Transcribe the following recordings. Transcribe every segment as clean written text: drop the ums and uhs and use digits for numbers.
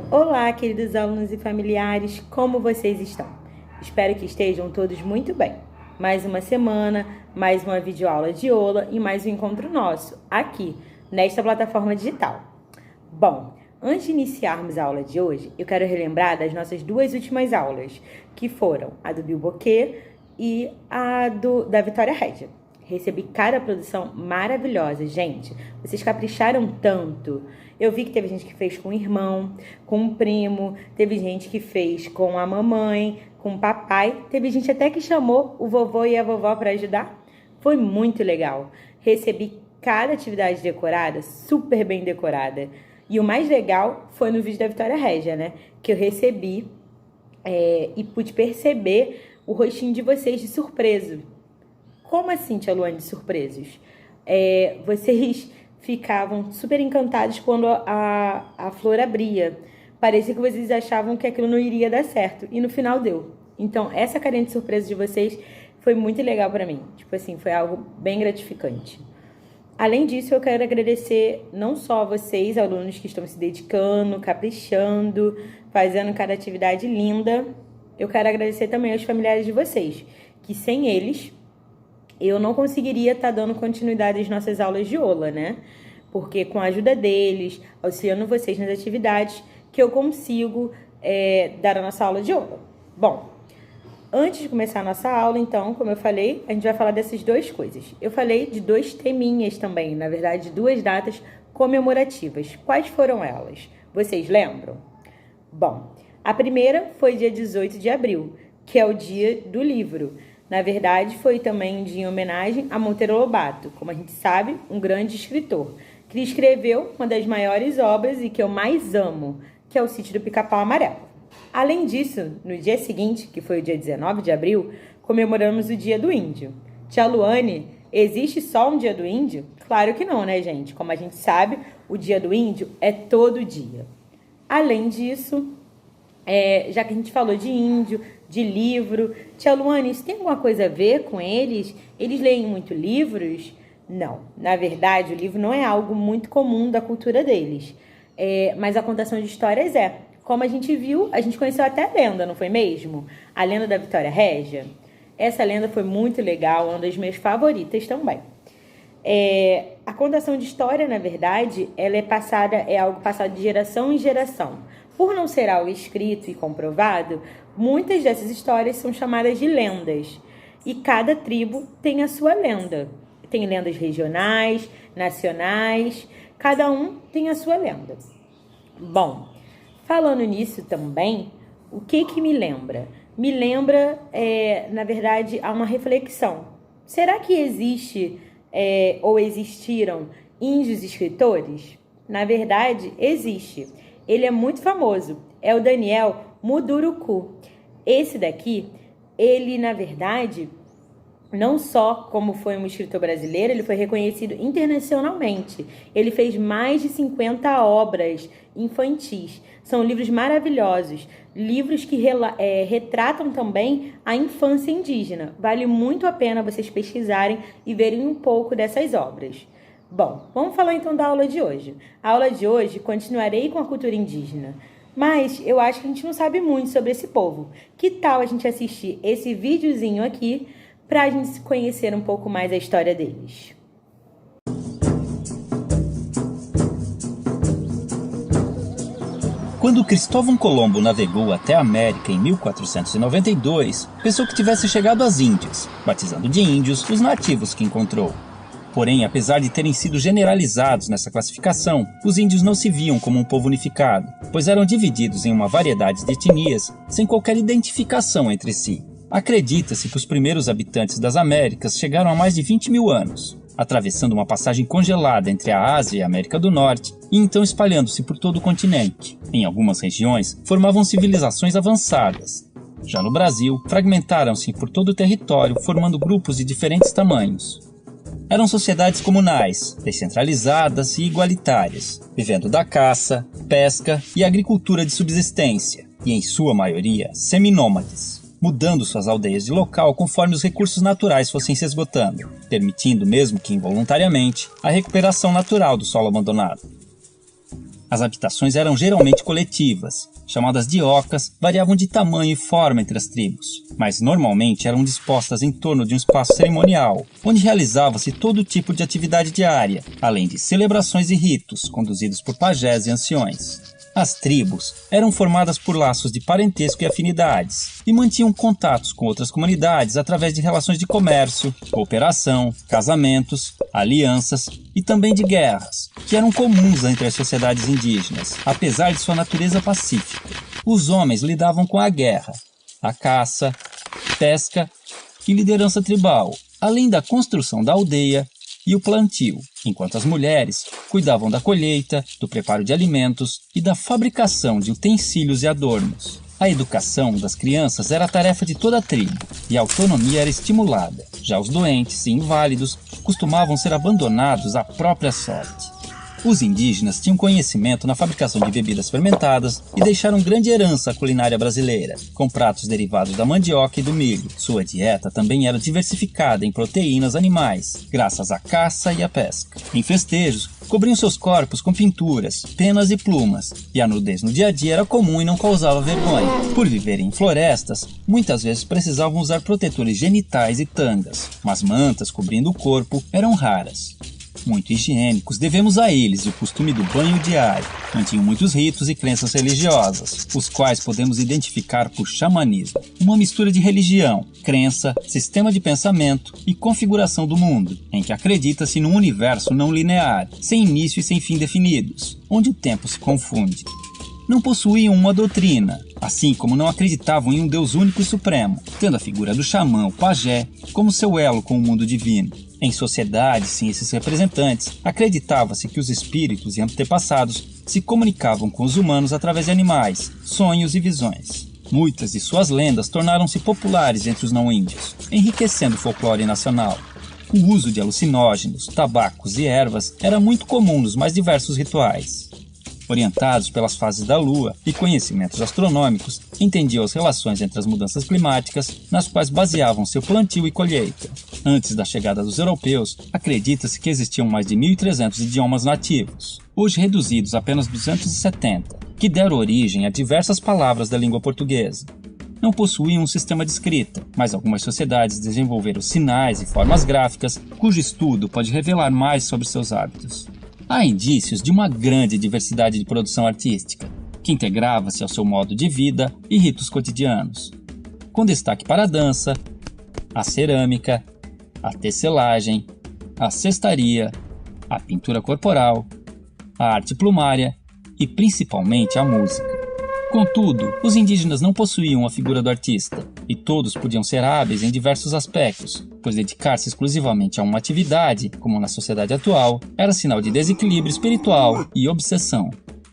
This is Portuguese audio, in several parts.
Olá, queridos alunos e familiares, como vocês estão? Espero que estejam todos muito bem. Mais uma semana, mais uma videoaula de Ola e mais um encontro nosso, aqui, nesta plataforma digital. Bom, antes de iniciarmos a aula de hoje, eu quero relembrar das nossas duas últimas aulas, que foram a do Bilboquet e a da Vitória Régia. Recebi cada produção maravilhosa, gente. Vocês capricharam tanto. Eu vi que teve gente que fez com o irmão, com o primo, teve gente que fez com a mamãe, com o papai, teve gente até que chamou o vovô e a vovó para ajudar. Foi muito legal. Recebi cada atividade decorada, super bem decorada. E o mais legal foi no vídeo da Vitória Régia, né? Que eu recebi e pude perceber o rostinho de vocês de surpreso. Como assim, tia Luane, de surpresos? Vocês ficavam super encantados quando a flor abria. Parecia que vocês achavam que aquilo não iria dar certo. E no final deu. Então, essa carinha de surpresa de vocês foi muito legal pra mim. Tipo assim, foi algo bem gratificante. Além disso, eu quero agradecer não só a vocês, alunos que estão se dedicando, caprichando, fazendo cada atividade linda. Eu quero agradecer também aos familiares de vocês, que sem eles eu não conseguiria estar dando continuidade às nossas aulas de Ola, né? Porque com a ajuda deles, auxiliando vocês nas atividades, que eu consigo dar a nossa aula de Ola. Bom, antes de começar a nossa aula, então, como eu falei, a gente vai falar dessas duas coisas. Eu falei de dois teminhas também, na verdade, duas datas comemorativas. Quais foram elas? Vocês lembram? Bom, a primeira foi dia 18 de abril, que é o dia do livro. Na verdade, foi também um dia em homenagem a Monteiro Lobato, como a gente sabe, um grande escritor, que escreveu uma das maiores obras e que eu mais amo, que é o Sítio do Pica-Pau Amarelo. Além disso, no dia seguinte, que foi o dia 19 de abril, comemoramos o Dia do Índio. Tia Luane, existe só um Dia do Índio? Claro que não, né, gente? Como a gente sabe, o Dia do Índio é todo dia. Além disso, já que a gente falou de índio, de livro, tia Luane, isso tem alguma coisa a ver com eles? Eles leem muito livros? Não, na verdade o livro não é algo muito comum da cultura deles, mas a contação de histórias é. Como a gente viu, a gente conheceu até a lenda, não foi mesmo? A lenda da Vitória Régia. Essa lenda foi muito legal, uma das minhas favoritas também. A contação de história, na verdade, ela é algo passado de geração em geração. Por não ser algo escrito e comprovado, muitas dessas histórias são chamadas de lendas. E cada tribo tem a sua lenda. Tem lendas regionais, nacionais, cada um tem a sua lenda. Bom, falando nisso também, o que me lembra? Me lembra, na verdade, a uma reflexão. Será que existe ou existiram índios escritores? Na verdade, existe. Ele é muito famoso, é o Daniel Munduruku. Esse daqui, ele na verdade, não só como foi um escritor brasileiro, ele foi reconhecido internacionalmente. Ele fez mais de 50 obras infantis. São livros maravilhosos, livros que retratam também a infância indígena. Vale muito a pena vocês pesquisarem e verem um pouco dessas obras. Bom, vamos falar então da aula de hoje. A aula de hoje continuarei com a cultura indígena, mas eu acho que a gente não sabe muito sobre esse povo. Que tal a gente assistir esse videozinho aqui para a gente conhecer um pouco mais a história deles? Quando Cristóvão Colombo navegou até a América em 1492, pensou que tivesse chegado às Índias, batizando de índios os nativos que encontrou. Porém, apesar de terem sido generalizados nessa classificação, os índios não se viam como um povo unificado, pois eram divididos em uma variedade de etnias sem qualquer identificação entre si. Acredita-se que os primeiros habitantes das Américas chegaram há mais de 20 mil anos, atravessando uma passagem congelada entre a Ásia e a América do Norte, e então espalhando-se por todo o continente. Em algumas regiões, formavam civilizações avançadas. Já no Brasil, fragmentaram-se por todo o território, formando grupos de diferentes tamanhos. Eram sociedades comunais, descentralizadas e igualitárias, vivendo da caça, pesca e agricultura de subsistência, e em sua maioria seminômades, mudando suas aldeias de local conforme os recursos naturais fossem se esgotando, permitindo, mesmo que involuntariamente, a recuperação natural do solo abandonado. As habitações eram geralmente coletivas, chamadas de ocas, variavam de tamanho e forma entre as tribos, mas normalmente eram dispostas em torno de um espaço cerimonial, onde realizava-se todo tipo de atividade diária, além de celebrações e ritos conduzidos por pajés e anciões. As tribos eram formadas por laços de parentesco e afinidades, e mantinham contatos com outras comunidades através de relações de comércio, cooperação, casamentos, alianças e também de guerras, que eram comuns entre as sociedades indígenas, apesar de sua natureza pacífica. Os homens lidavam com a guerra, a caça, pesca e liderança tribal, além da construção da aldeia e o plantio, enquanto as mulheres cuidavam da colheita, do preparo de alimentos e da fabricação de utensílios e adornos. A educação das crianças era a tarefa de toda a tribo, e a autonomia era estimulada. Já os doentes e inválidos costumavam ser abandonados à própria sorte. Os indígenas tinham conhecimento na fabricação de bebidas fermentadas e deixaram grande herança à culinária brasileira, com pratos derivados da mandioca e do milho. Sua dieta também era diversificada em proteínas animais, graças à caça e à pesca. Em festejos, cobriam seus corpos com pinturas, penas e plumas, e a nudez no dia a dia era comum e não causava vergonha. Por viverem em florestas, muitas vezes precisavam usar protetores genitais e tangas, mas mantas cobrindo o corpo eram raras. Muito higiênicos, devemos a eles o costume do banho diário. Mantinham muitos ritos e crenças religiosas, os quais podemos identificar por xamanismo, uma mistura de religião, crença, sistema de pensamento e configuração do mundo, em que acredita-se num universo não linear, sem início e sem fim definidos, onde o tempo se confunde. Não possuíam uma doutrina, assim como não acreditavam em um Deus único e supremo, tendo a figura do xamã, o pajé, como seu elo com o mundo divino. Em sociedades sem esses representantes, acreditava-se que os espíritos e antepassados se comunicavam com os humanos através de animais, sonhos e visões. Muitas de suas lendas tornaram-se populares entre os não-índios, enriquecendo o folclore nacional. O uso de alucinógenos, tabacos e ervas era muito comum nos mais diversos rituais. Orientados pelas fases da lua e conhecimentos astronômicos, entendiam as relações entre as mudanças climáticas, nas quais baseavam seu plantio e colheita. Antes da chegada dos europeus, acredita-se que existiam mais de 1.300 idiomas nativos, hoje reduzidos a apenas 270, que deram origem a diversas palavras da língua portuguesa. Não possuíam um sistema de escrita, mas algumas sociedades desenvolveram sinais e formas gráficas, cujo estudo pode revelar mais sobre seus hábitos. Há indícios de uma grande diversidade de produção artística, que integrava-se ao seu modo de vida e ritos cotidianos, com destaque para a dança, a cerâmica, a tecelagem, a cestaria, a pintura corporal, a arte plumária e principalmente a música. Contudo, os indígenas não possuíam a figura do artista, e todos podiam ser hábeis em diversos aspectos, pois dedicar-se exclusivamente a uma atividade, como na sociedade atual, era sinal de desequilíbrio espiritual e obsessão.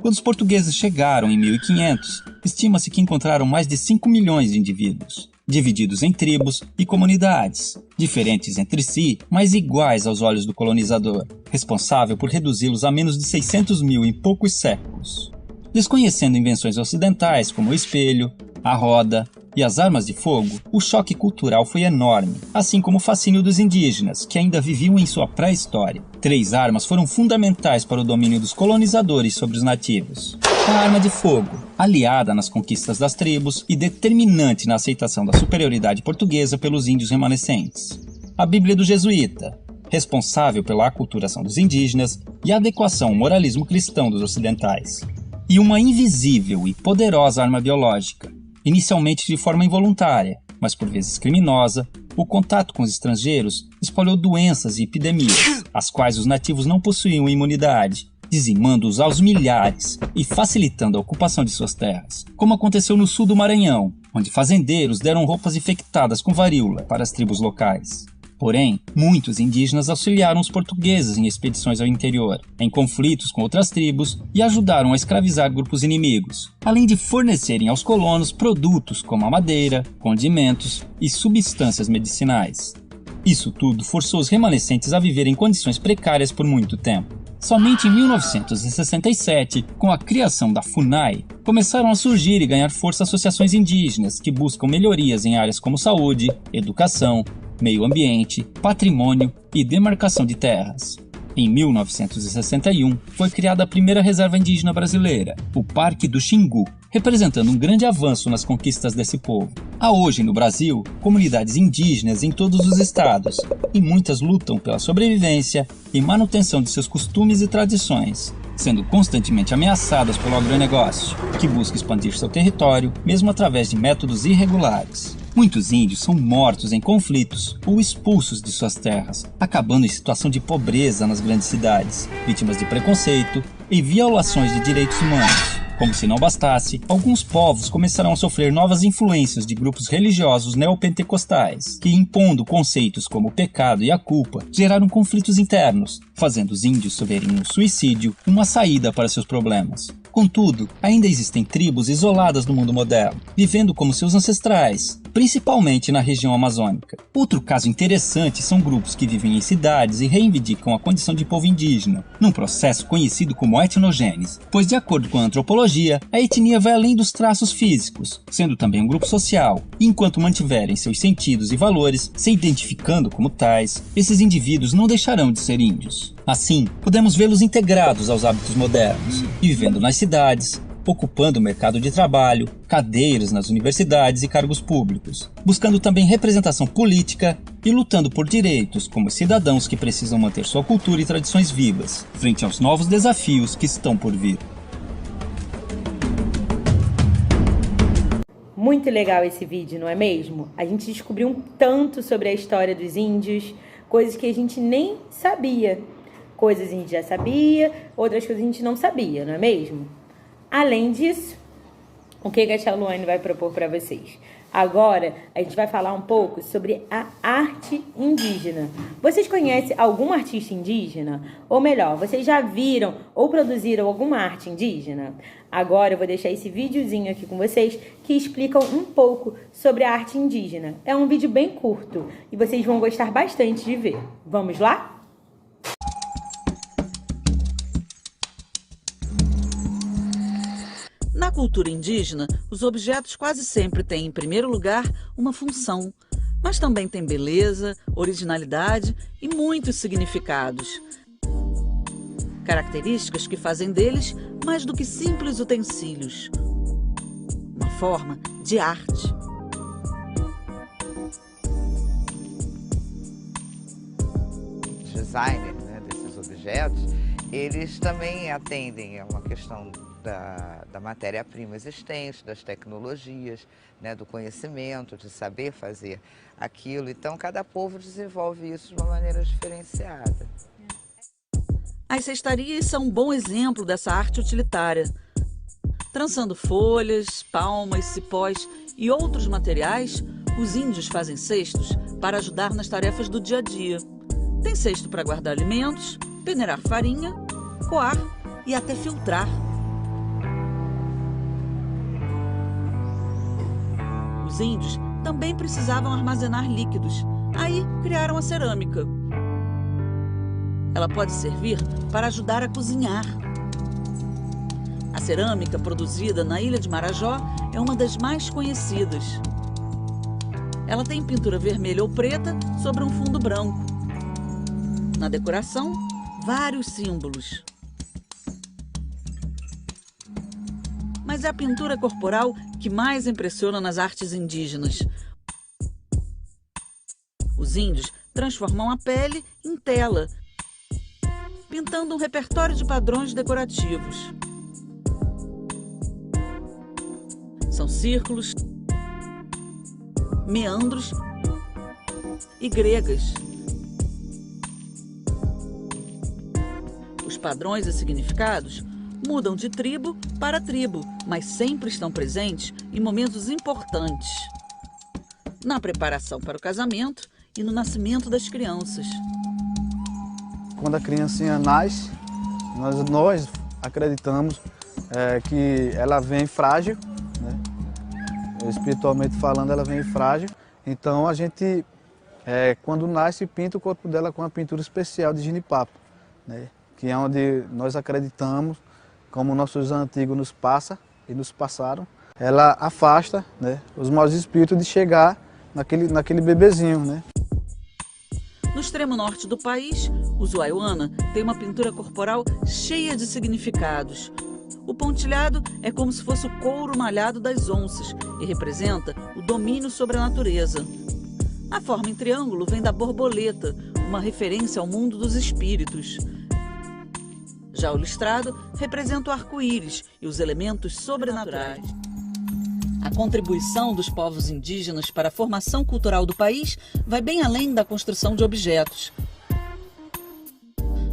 Quando os portugueses chegaram em 1500, estima-se que encontraram mais de 5 milhões de indivíduos, divididos em tribos e comunidades, diferentes entre si, mas iguais aos olhos do colonizador, responsável por reduzi-los a menos de 600 mil em poucos séculos. Desconhecendo invenções ocidentais como o espelho, a roda e as armas de fogo, o choque cultural foi enorme, assim como o fascínio dos indígenas, que ainda viviam em sua pré-história. 3 armas foram fundamentais para o domínio dos colonizadores sobre os nativos. A arma de fogo, aliada nas conquistas das tribos e determinante na aceitação da superioridade portuguesa pelos índios remanescentes. A Bíblia do Jesuíta, responsável pela aculturação dos indígenas e a adequação ao moralismo cristão dos ocidentais. E uma invisível e poderosa arma biológica, inicialmente de forma involuntária, mas por vezes criminosa, o contato com os estrangeiros espalhou doenças e epidemias, às quais os nativos não possuíam imunidade, dizimando-os aos milhares e facilitando a ocupação de suas terras, como aconteceu no sul do Maranhão, onde fazendeiros deram roupas infectadas com varíola para as tribos locais. Porém, muitos indígenas auxiliaram os portugueses em expedições ao interior, em conflitos com outras tribos e ajudaram a escravizar grupos inimigos, além de fornecerem aos colonos produtos como a madeira, condimentos e substâncias medicinais. Isso tudo forçou os remanescentes a viver em condições precárias por muito tempo. Somente em 1967, com a criação da FUNAI, começaram a surgir e ganhar força associações indígenas que buscam melhorias em áreas como saúde, educação, meio ambiente, patrimônio e demarcação de terras. Em 1961, foi criada a primeira reserva indígena brasileira, o Parque do Xingu, representando um grande avanço nas conquistas desse povo. Há hoje no Brasil comunidades indígenas em todos os estados, e muitas lutam pela sobrevivência e manutenção de seus costumes e tradições, sendo constantemente ameaçadas pelo agronegócio, que busca expandir seu território, mesmo através de métodos irregulares. Muitos índios são mortos em conflitos ou expulsos de suas terras, acabando em situação de pobreza nas grandes cidades, vítimas de preconceito e violações de direitos humanos. Como se não bastasse, alguns povos começaram a sofrer novas influências de grupos religiosos neopentecostais, que, impondo conceitos como o pecado e a culpa, geraram conflitos internos, fazendo os índios verem no suicídio uma saída para seus problemas. Contudo, ainda existem tribos isoladas no mundo moderno, vivendo como seus ancestrais, principalmente na região amazônica. Outro caso interessante são grupos que vivem em cidades e reivindicam a condição de povo indígena, num processo conhecido como etnogênese, pois, de acordo com a antropologia, a etnia vai além dos traços físicos, sendo também um grupo social, e enquanto mantiverem seus sentidos e valores, se identificando como tais, esses indivíduos não deixarão de ser índios. Assim, podemos vê-los integrados aos hábitos modernos, e vivendo nas cidades, ocupando o mercado de trabalho, cadeiras nas universidades e cargos públicos, buscando também representação política e lutando por direitos como cidadãos que precisam manter sua cultura e tradições vivas, frente aos novos desafios que estão por vir. Muito legal esse vídeo, não é mesmo? A gente descobriu um tanto sobre a história dos índios, coisas que a gente nem sabia. Coisas a gente já sabia, outras coisas a gente não sabia, não é mesmo? Além disso, o que a Tia Luane vai propor para vocês? Agora, a gente vai falar um pouco sobre a arte indígena. Vocês conhecem algum artista indígena? Ou melhor, vocês já viram ou produziram alguma arte indígena? Agora eu vou deixar esse videozinho aqui com vocês que explicam um pouco sobre a arte indígena. É um vídeo bem curto e vocês vão gostar bastante de ver. Vamos lá? Na cultura indígena, os objetos quase sempre têm, em primeiro lugar, uma função, mas também têm beleza, originalidade e muitos significados. Características que fazem deles mais do que simples utensílios, uma forma de arte. Designer, né, desses objetos, eles também atendem a uma questão da matéria-prima existente, das tecnologias, né, do conhecimento, de saber fazer aquilo. Então, cada povo desenvolve isso de uma maneira diferenciada. As cestarias são um bom exemplo dessa arte utilitária. Trançando folhas, palmas, cipós e outros materiais, os índios fazem cestos para ajudar nas tarefas do dia a dia. Tem cesto para guardar alimentos, peneirar farinha, coar e até filtrar. Os índios também precisavam armazenar líquidos, aí criaram a cerâmica. Ela pode servir para ajudar a cozinhar. A cerâmica produzida na ilha de Marajó é uma das mais conhecidas. Ela tem pintura vermelha ou preta sobre um fundo branco. Na decoração, vários símbolos. Mas é a pintura corporal que mais impressiona nas artes indígenas. Os índios transformam a pele em tela, pintando um repertório de padrões decorativos. São círculos, meandros e gregas. Os padrões e significados mudam de tribo para tribo, mas sempre estão presentes em momentos importantes. Na preparação para o casamento e no nascimento das crianças. Quando a criancinha nasce, nós acreditamos que ela vem frágil, né? Espiritualmente falando, ela vem frágil. Então a gente, quando nasce, pinta o corpo dela com uma pintura especial de jenipapo, né? Que é onde nós acreditamos, como nossos antigos nos passam e nos passaram, ela afasta, né, os maus espíritos de chegar naquele bebezinho, né? No extremo norte do país, os Waiwana tem uma pintura corporal cheia de significados. O pontilhado é como se fosse o couro malhado das onças e representa o domínio sobre a natureza. A forma em triângulo vem da borboleta, uma referência ao mundo dos espíritos. Já o listrado representa o arco-íris e os elementos sobrenaturais. A contribuição dos povos indígenas para a formação cultural do país vai bem além da construção de objetos.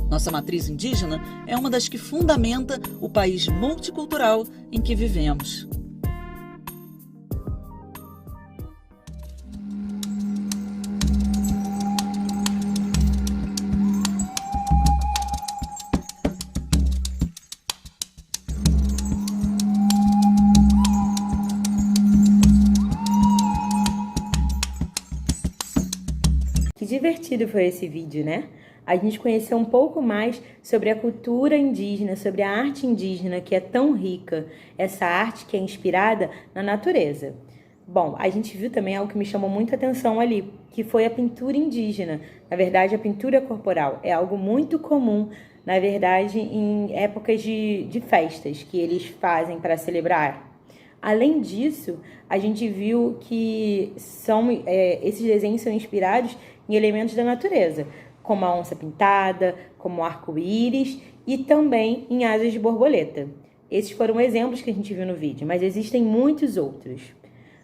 Nossa matriz indígena é uma das que fundamenta o país multicultural em que vivemos. Que divertido foi esse vídeo, né? A gente conheceu um pouco mais sobre a cultura indígena, sobre a arte indígena, que é tão rica, essa arte que é inspirada na natureza. Bom, a gente viu também algo que me chamou muita atenção ali, que foi a pintura indígena. Na verdade, a pintura corporal é algo muito comum, na verdade, em épocas de festas que eles fazem para celebrar. Além disso, a gente viu que esses desenhos são inspirados em elementos da natureza, como a onça pintada, como o arco-íris e também em asas de borboleta. Esses foram exemplos que a gente viu no vídeo, mas existem muitos outros.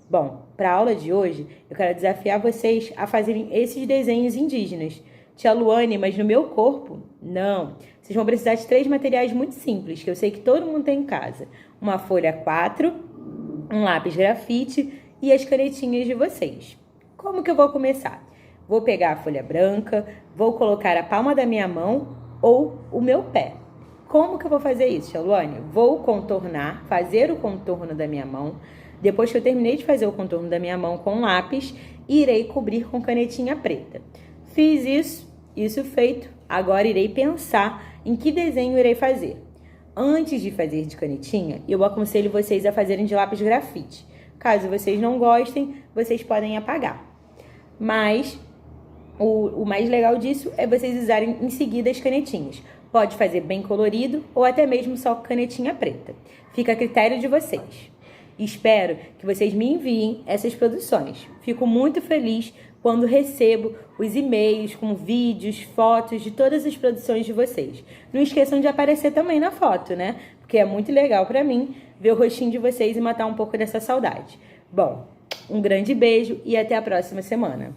Bom, para a aula de hoje, eu quero desafiar vocês a fazerem esses desenhos indígenas. Tia Luane, mas no meu corpo? Não. Vocês vão precisar de 3 materiais muito simples, que eu sei que todo mundo tem em casa. Uma folha 4, um lápis grafite e as canetinhas de vocês. Como que eu vou começar? Vou pegar a folha branca, vou colocar a palma da minha mão ou o meu pé. Como que eu vou fazer isso, Tia Luane? Vou contornar, fazer o contorno da minha mão. Depois que eu terminei de fazer o contorno da minha mão com lápis, irei cobrir com canetinha preta. Fiz isso feito, agora irei pensar em que desenho irei fazer. Antes de fazer de canetinha, eu aconselho vocês a fazerem de lápis grafite. Caso vocês não gostem, vocês podem apagar. Mas o mais legal disso é vocês usarem em seguida as canetinhas. Pode fazer bem colorido ou até mesmo só com canetinha preta. Fica a critério de vocês. Espero que vocês me enviem essas produções. Fico muito feliz quando recebo os e-mails com vídeos, fotos de todas as produções de vocês. Não esqueçam de aparecer também na foto, né? Porque é muito legal para mim ver o rostinho de vocês e matar um pouco dessa saudade. Bom, um grande beijo e até a próxima semana.